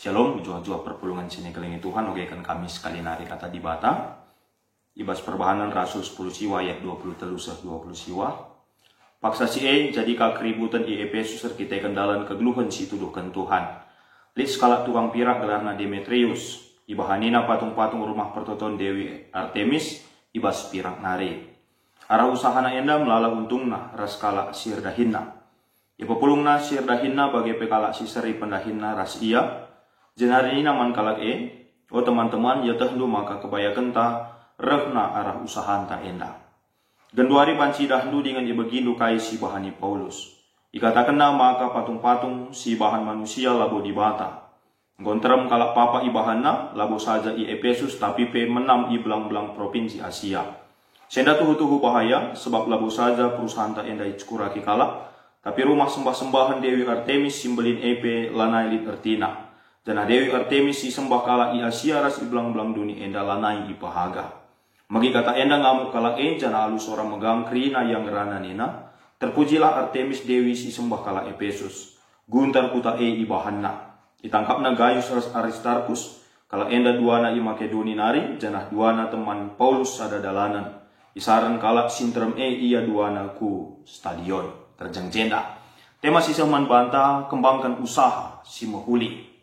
Shalom, jua-jua perpulungan sini kelingi Tuhan, ogekan kami sekali nari kata di bata. Ibas perbahanan Rasul 10 siwa ayat 20 telusah 20 siwa. Paksa si jadi ka keributan di Efesus kita kendalan kegeluhan si tuduhkan Tuhan. Lit skala tukang pirak gelarna Demetrius. Ibahanina patung-patung rumah pertoton Dewi Artemis, ibas pirak nari. Arah usahana enda melala untungna raskala sirdahinna. Ipapulungna sirdahinna bagi pekala siseri pendahinna ras iya. Jenari ini naman kalak oh teman-teman ya tehnu maka kebaya kenta rehna arah usahanta enda. Genduari panci dahnu dengan ibegindu kai si bahani Paulus. Ikatakan maka patung-patung si bahan manusia labo di bata. Gontrem kalak papa ibahanna labo saja i Efesus tapi pe menam i belang-belang provinsi Asia. Senda tuhu-tuhu bahaya sebab labo saja perusahaan tak enda icukuraki kalak. Tapi rumah sembah-sembahan Dewi Artemis simbelin epe lanai lit ertina. Jana Dewi Artemis si sembah kala i Asia ras i belang-belang dunia enda lanai i pahaga. Magi kata enda ngamuk kala jana alus orang megang krina yang gerana nina. Terpujilah Artemis Dewi si sembah kala Efesus. Guntar kuta ibahanna. Itangkapna Gaius ras Aristarchus. Kala enda duana i Makedoni nari. Jana duana teman Paulus ada dalanan. Isaran kala sintrem ia duana ku stadion. Terjang jenda. Tema si seman banta kembangkan usaha si mahuli.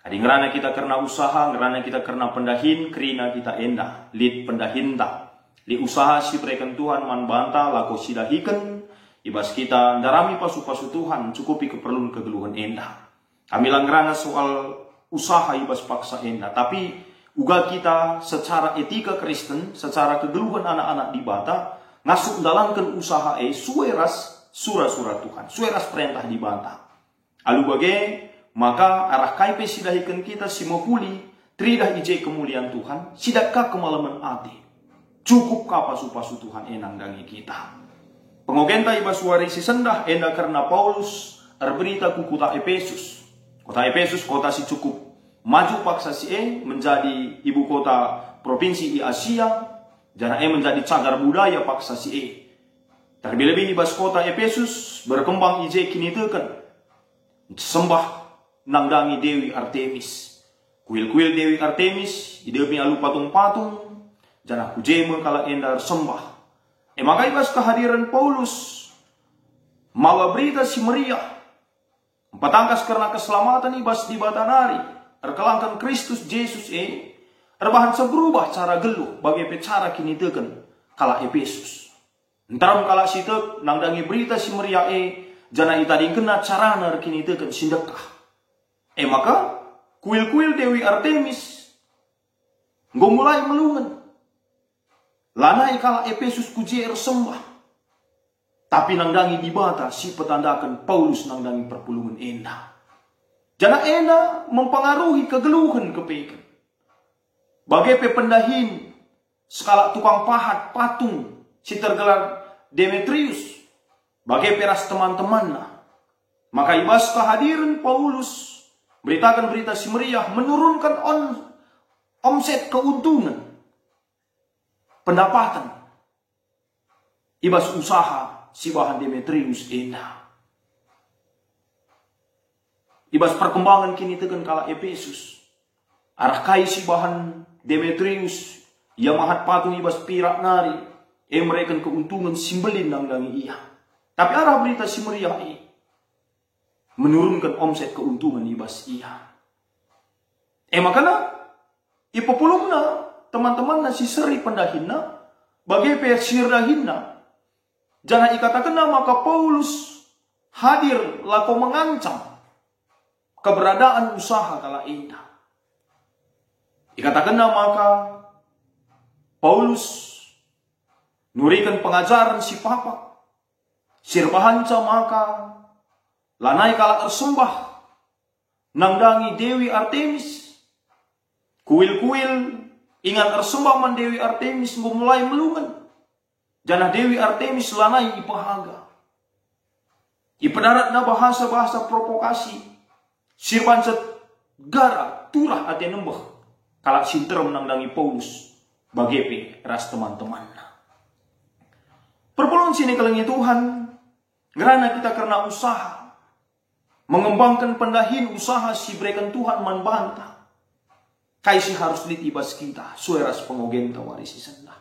Adi ngerana kita karena usaha, ngerana kita karena pendahin, kerina kita enda, lid pendahinta. Li usaha si prekan Tuhan man banta, lako sidahikan, ibas kita darami pasu-pasu Tuhan, cukupi keperluan kegeluhan enda. Kami langgerana soal usaha ibas paksa enda, tapi uga kita secara etika Kristen, secara kegeluhan anak-anak di bata, ngasuk dalamkan usaha sueras surah-surah Tuhan, sueras perintah di bata. Alu bagai maka arah kaipe sidahikan kita si mohuli tridah ije kemuliaan Tuhan sidakkah kemalaman ati cukup ka pasu-pasu Tuhan enang dangi kita pengogenta ibas warisi sendah enda karena Paulus berita ku kota Efesus kota si cukup maju paksa si menjadi ibu kota provinsi di Asia jana menjadi cagar budaya paksa si terlebih-lebih ibas kota Efesus berkembang ije kini teken sembah nangdangi Dewi Artemis. Kuil-kuil Dewi Artemis, demi alu patung-patung, jana kujeme kala endar sembah. Maka ibas kehadiran Paulus, mawa berita si meriah. Patangkas karena keselamatan ibas di batanari, erkelangkan Kristus Yesus erbahan seberubah cara geluh bagi pecara kini teken kala Efesus. Entaram kala sitek nangdangi berita si meriah jana itading kena carana kini teken sindekah. Maka kuil-kuil Dewi Artemis nggak mulai melungan. Lanai kala Efesus kujer sembah. Tapi nangdangi di bata si petandakan Paulus nangdangi perpulungan enda. Jana enda mempengaruhi kegeluhan kepekan. Bagai pependahin skala tukang pahat patung si tergelar Demetrius. Bagai peras teman-temannya. Maka ibas kehadiran Paulus beritakan berita si meriah menurunkan omset keuntungan pendapatan ibas usaha si bahan Demetrius enda ibas perkembangan kini tekan kala Efesus arah kai si bahan Demetrius ia mahat patung ibas pirak nari mereka keuntungan simbelin nangdangi ia tapi arah berita si meriah menurunkan omset keuntungan ibas iya. Makanya ipopulungna teman-teman nasi seri pendahinna bagi pesirdahinna jangan ikatakan maka Paulus hadir lako mengancam keberadaan usaha kala enda. Ikatakan maka Paulus nurikan pengajaran si papa sirbahanca maka lanai kala tersembah nangdangi Dewi Artemis kuil-kuil ingat tersembah man Dewi Artemis mulai melungan jana Dewi Artemis lanai ipahaga ipedarat na bahasa-bahasa provokasi sirban gara turah ate nembah kala sinterem nangdangi Paulus bagepe ras teman-teman perpulungan sini kelengi Tuhan gerana kita karena usaha Mengembangkan pendahin usaha si berikan Tuhan manbanta. Kaisi harus litibas kita. Sueras pengogen tawarisi sendah.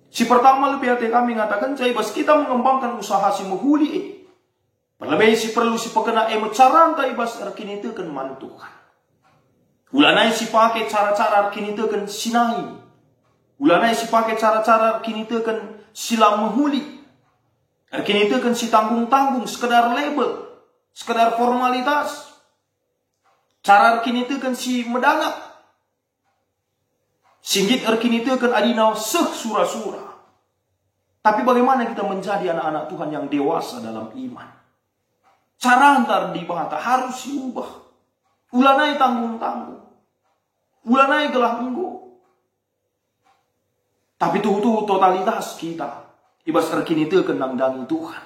Si pertama lebih hati kami mengatakan bas kita mengembangkan usaha si menghuli. Perlebih si perlu si pekena carang bas arkini teken man Tuhan. Ulanai si pakai cara-cara arkini teken sinai. Ulanai si pakai cara-cara arkini teken sila menghuli. Arkini teken si tanggung-tanggung sekedar label, sekedar formalitas. Cara arkini teken si medangak. Singgit arkini teken adina seh sura-sura. Tapi bagaimana kita menjadi anak-anak Tuhan yang dewasa dalam iman? Cara antar dibata harus diubah. Ulanai tanggung-tanggung. Ulanai gelah minggu. Tapi tuh totalitas kita. Ibas arkini teken nangdangi Tuhan.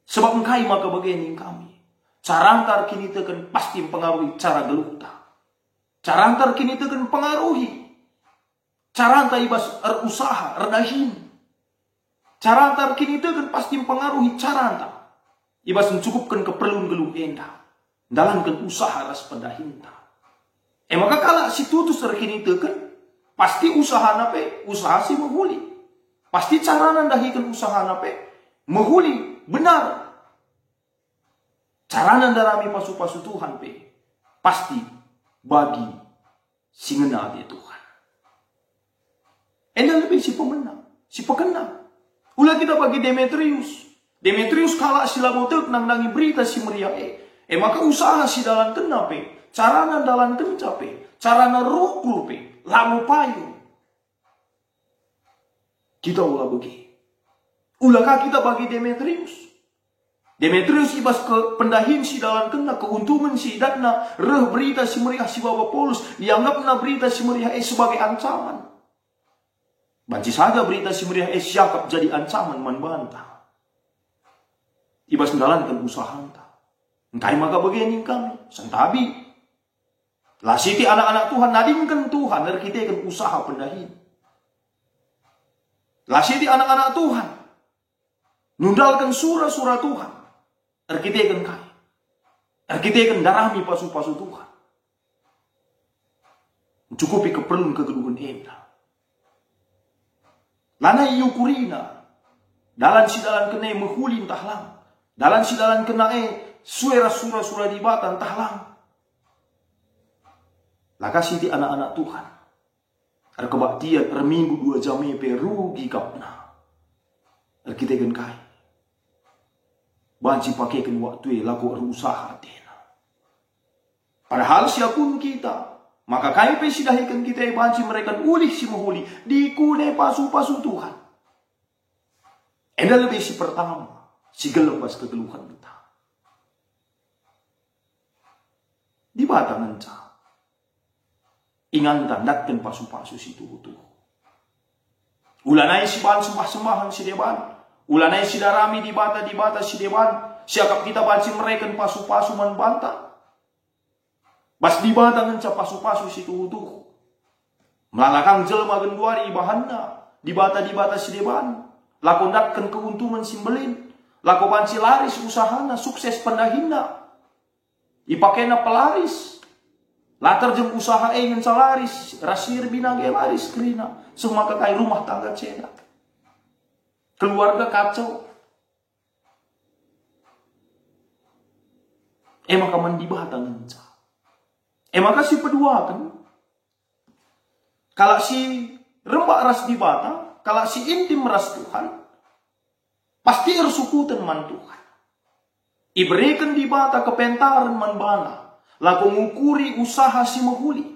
Sebab engkai maka begini kami. Cara antar kini teken pasti pengaruhi cara geluta. Cara antar kini teken pengaruhi. Cara antar ibas usaha, redahin. Cara antar kini teken pasti pengaruhi cara antar. Ibas mencukupkan keperluan gelung endah. Dalamkan usaha ras pendahinta. Maka kalau si tutus arkini teken pasti usaha nape, usaha si menghuli. Pasti cara nandahikan usaha nape, menghuli, benar. Cara nandarami pasu-pasu Tuhan pe, pasti bagi si ngena di Tuhan. Enda lebih si pemenang, si pekenang. Ulah kita bagi Demetrius. Demetrius kalah sila botek nandangi berita si meriah maka usaha si dalam kena pe, cara nandalan kenca pe, cara narukul pe, lalu payu. Kita ulah bagi. Ulahkah kita bagi Demetrius? Demetrius ibas ke pendahin si dalam kena keuntungan si datna reh berita si meriah si bawa Paulus dianggap na berita si meriah sebagai ancaman. Banci saja berita si meriah siakap jadi ancaman manbantah. Ibas menjalankan usaha anta. Engkai maka begini kami sentabi. Lah siti anak-anak Tuhan nadingkan Tuhan arkitekan usaha pendahin. Lah siti anak-anak Tuhan nundalkan surah-surah Tuhan. Arkitekan kai. Arkitekan darami pasu-pasu Tuhan. Mencukupi keperluan kegeduhan endah. Lana yukurina. Dalam si dalam kena menghulin tahlang. Dalam si dalam kena suara surah-surah di batan tahlang. Laka siti anak-anak Tuhan. Arkebaktian minggu 2 jam perugi kapna. Arkitekan kai. Banci pakaikan waktu laku usaha tena. Padahal siapun kita. Maka kami pesidahikan kita banci mereka ulih si menghuli. Dikune pasu-pasu Tuhan. Eda lebih si pertama. Si gelepas kegeluhan kita. Di batang enca. Ingantan datkan pasu-pasu si tuh. Ulanai si ban sembah-sembahan si deban. Ulanai si darami di bata si deban. Siakap kita banci mereka pasu-pasu manbanta. Bas di batang enca pasu-pasu si tuh. Melalakang jelma genduari ibahanna. Di bata si deban. Lakondatkan keuntungan simbelin. Lako banci laris usahana. Sukses pendahina. Ipakena pelaris. Latar jem usaha ingin salaris. Rasir binage laris kerina. Semua kakai rumah tangga cena. Keluarga kacau. Maka mandi batang enca. Maka si pedua kan. Kalau si rembak ras di bata. Kalau si intim ras Tuhan. Pasti ersukutan man Tuhan. Iberikan di bata kepentaran man bana. Laku ngukuri usaha si menghuli.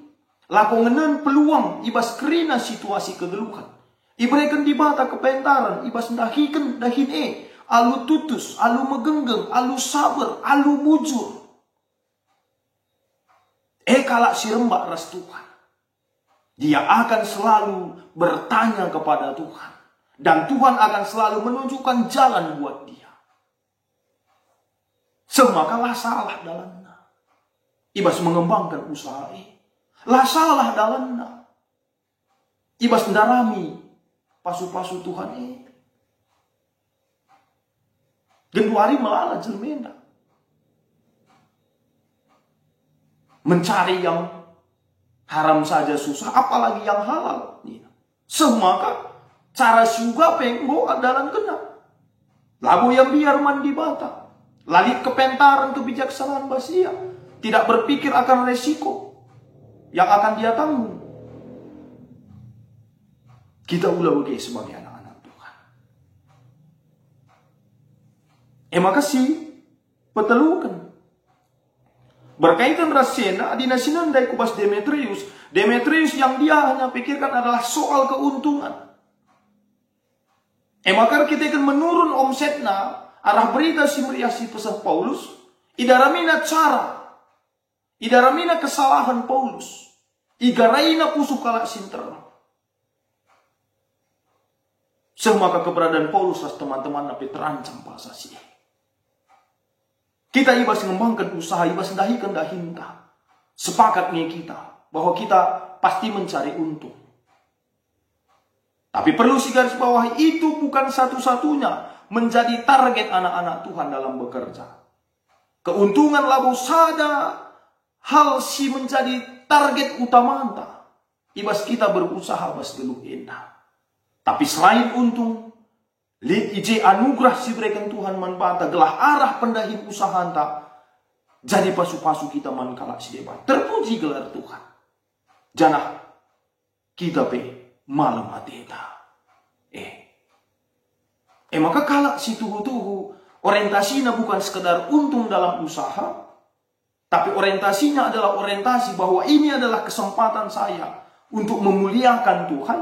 Laku ngenen peluang ibas kerina situasi kegeluhan. Iberikan di bata kepentaran ibas dahikan dahin alu tutus, alu megenggeng, alu sabar, alu mujur. Kalau si rembak ras Tuhan. Dia akan selalu bertanya kepada Tuhan. Dan Tuhan akan selalu menunjukkan jalan buat dia. Semakalah salah dalamnya. Ibas mengembangkan usaha lah salah dalamnya. Ibas ndarami pasu-pasu Tuhan Genduari melala jelmena. mencari yang haram saja susah, apalagi yang halal. Semaka cara juga penggo adalah kena. Labu yang biar mandi bata. Lalit kepentaran kebijaksanaan basia. Tidak berpikir akan resiko yang akan dia tanggung. Kita ulah bagi sebagai anak-anak Tuhan. Makasih petelukan. Berkaitan rasena dinasinan dari kubas Demetrius. Demetrius yang dia hanya pikirkan adalah soal keuntungan. Maka kita akan menurun omsetna arah berita si meriah si pesan Paulus. Idaramina cara. Idaramina kesalahan Paulus. Igaraina pusuk kalak sinter. Semaka keberadaan Paulus as teman-teman napi terancam bahasa sih. Kita ibas mengembangkan usaha, ibas dahikan dahinta. Sepakatnya kita bahwa kita pasti mencari untung. Tapi perlu si garis bawah, itu bukan satu-satunya menjadi target anak-anak Tuhan dalam bekerja. Keuntungan labu sada hal si menjadi target utama anta. Ibas kita berusaha bas geluh endah. Tapi selain untung, ije anugerah si berikan Tuhan manfaat gelah arah pendahin usaha anta. Jadi pasu-pasu kita mankalak si debat. Terpuji gelar Tuhan. Janah kita malam ateta. Maka kalak si tuhu-tuhu orientasinya bukan sekedar untung dalam usaha, tapi orientasinya adalah orientasi bahwa ini adalah kesempatan saya untuk memuliakan Tuhan.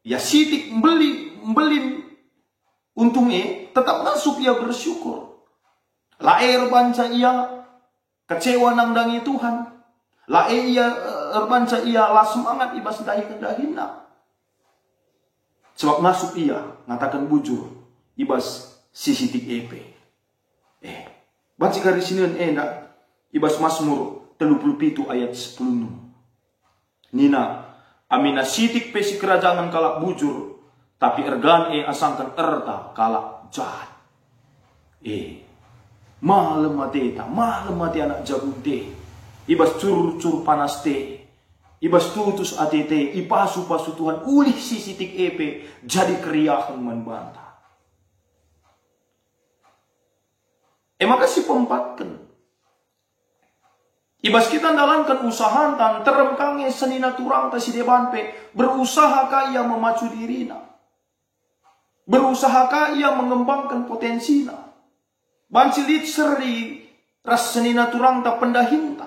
Ya sitik membeli untungnya tetap masuk ia bersyukur. Laer banca ia kecewa nangdangi Tuhan. Laer ia banca ia lah semangat ibas dahi-dahina. Sebab masuk ia ngatakan bujur ibas sisitik EP. Baca garis sini endak ibas Mazmur 37 ayat 10. Nina amina sitik pesi kerajaan kalak bujur, tapi ergan asangkan erta kalak jahat. Malam mati anak jabunte, ibas cur panas te, ibas tutus atete, ipasu-pasu Tuhan ulih sisitik epe, jadi keriahan membantah. Maka si pempatkan. Ibas kita dalankan usaha tan teremkange senina turang ta si debanpe berusaha kaya memacu dirina. Berusaha kaya mengembangkan potensinya. Bansilit seri ras senina turang ta pendahinta.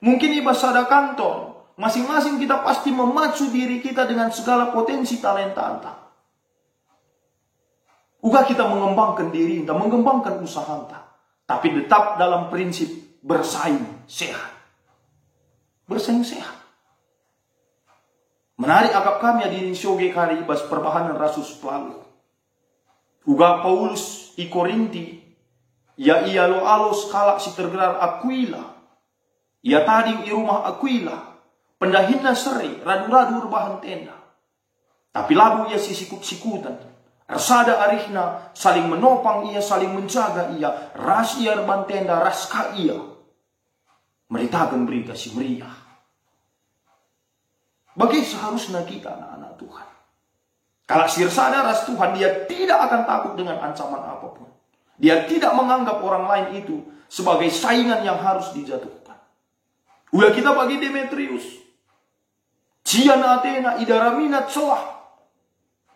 Mungkin ibas ada kantor, masing-masing kita pasti memacu diri kita dengan segala potensi talenta anta. Uga kita mengembangkan diri anta, mengembangkan usaha anta, tapi tetap dalam prinsip bersaing sehat. Bersaing sehat. Menarik akap kami di Shoge kari ibas perbahanan Rasul Paulus. Uga Paulus i Korinti, ya ia lo alos kalak si tergelar Aquila. Ya tadi i rumah Aquila, pendahina seri, radu-radu rebahan tenda. Tapi labu ia si sikut-sikutan. Rasada arihna, saling menopang ia, saling menjaga ia. Ras ia rebahan tenda, raska ia. Meritakan berita si meriah. Bagi seharusnya kita anak-anak Tuhan. Kalau sirsada ras Tuhan, dia tidak akan takut dengan ancaman apapun. Dia tidak menganggap orang lain itu sebagai saingan yang harus dijatuhkan. Udah kita bagi Demetrius. Ciana Athena, idaramina celah.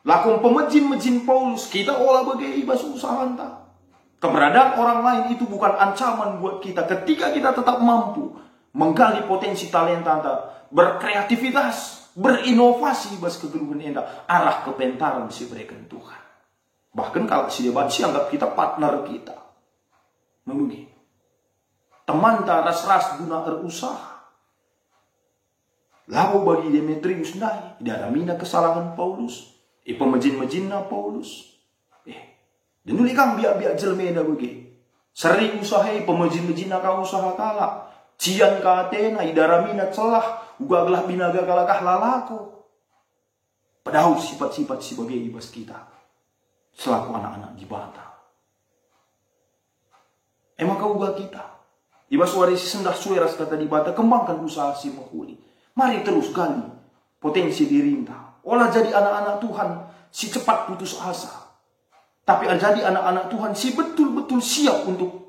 Lakum pemejin-mejin Paulus, kita olah bagi ibas usaha anta. Keberadaan orang lain itu bukan ancaman buat kita ketika kita tetap mampu menggali potensi talenta anta, berkreativitas, berinovasi bas kegeluhan enda, arah kepentaran si berikan Tuhan. Bahkan kalau si debat si anggap kita partner kita. Mengugi. Teman tak ras-ras guna berusaha. Lalu bagi Demetrius nai, dalamina kesalahan Paulus, pemejin-mejinna Paulus. Dan nuli kang biak-biak jelmeda bagi. Sering usahai pemejin-mejinna kau usaha kala. Cian ka Athena, idaramina celah, ugaglah binaga kalakah lalako. Padahal sifat-sifat sebagai ibas kita. Selaku anak-anak jibata. Maka uga kita. Ibas warisi sendah sueras kata di bata, kembangkan usaha si mahuli. Mari terus gali potensi dirinta. Olah jadi anak-anak Tuhan si cepat putus asa. Tapi jadi anak-anak Tuhan si betul-betul siap untuk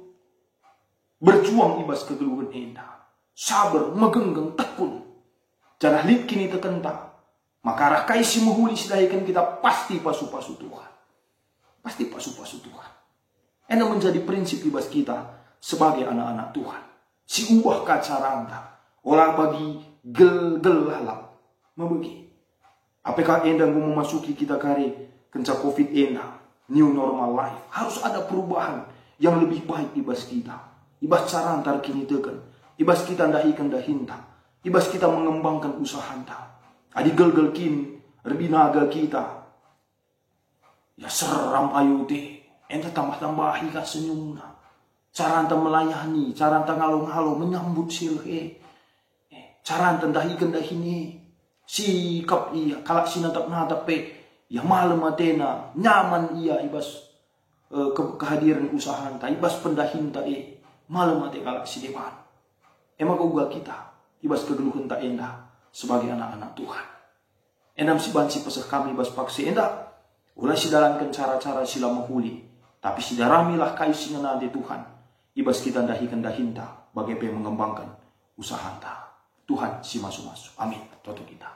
berjuang ibas kegeluhan endah. Sabar, megenggang, tekun. Jangan lip kini tekenta. Maka rakai si mahuli sidahikan kita pasti pasu-pasu Tuhan. Pasti pasu-pasu Tuhan. Ena menjadi prinsip ibas kita sebagai anak-anak Tuhan. Si ubah kacaranta. Olah bagi gel-gelalap. Membagi. Apakah enda memasuki kita kare kenca COVID enda. New normal life. Harus ada perubahan yang lebih baik ibas kita. Ibas caranta kini tekan. Ibas kita ndahikan dahinta. Ibas kita mengembangkan usaha hanta. Adi gel-gel kini. Rebinaga kita. Ya seram ayuti. Enta tambah-tambahi ka senyumna. Cara anta melayani, cara anta ngalo-ngalo menyambut silhe. Cara anta dahikan dahini. Sikap iya, kalak sinatap-natap ya malam atena, nyaman iya ibas kehadiran usaha anta, ibas pendahinta malam ate kalak si depan. Emang uga kita, ibas kegeluhan tak endah sebagai anak-anak Tuhan. Endam si bansi pesah kami ibas paksi endah. Ulah si dalankan cara-cara sila mahuli. Tapi si daramilah kayu singa di Tuhan. Ibas kita dahikan dahinta bagaimana mengembangkan usaha anta. Tuhan si masuk-masuk. Amin. Toto kita.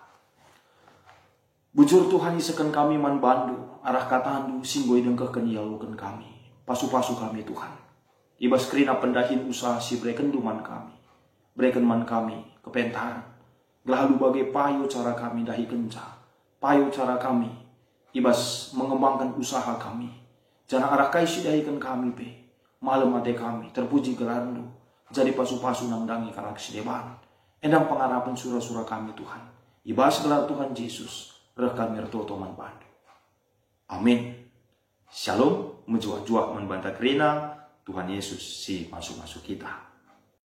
Bujur Tuhan isakan kami man bandu. Arah katandu singgoi dengkehkan ialukan kami. Pasu-pasu kami Tuhan. Ibas kerina pendahin usaha si breken duman kami. Breken man kami kepentaran. Lalu bagai payo cara kami dahi kenca. Payo cara kami. Ibas mengembangkan usaha kami. Jangan arah kaisi dahikan kami pe. Malam ate kami terpuji gerandu. Jadi pasu-pasu nangdangi kalak sedeban. Endang pengharapan surah-surah kami Tuhan. Ibas gelar Tuhan Yesus. Reh kami ertoto man bandu. Amin. Shalom. Menjuah-juah man banta kerina. Tuhan Yesus si masuk-masuk kita.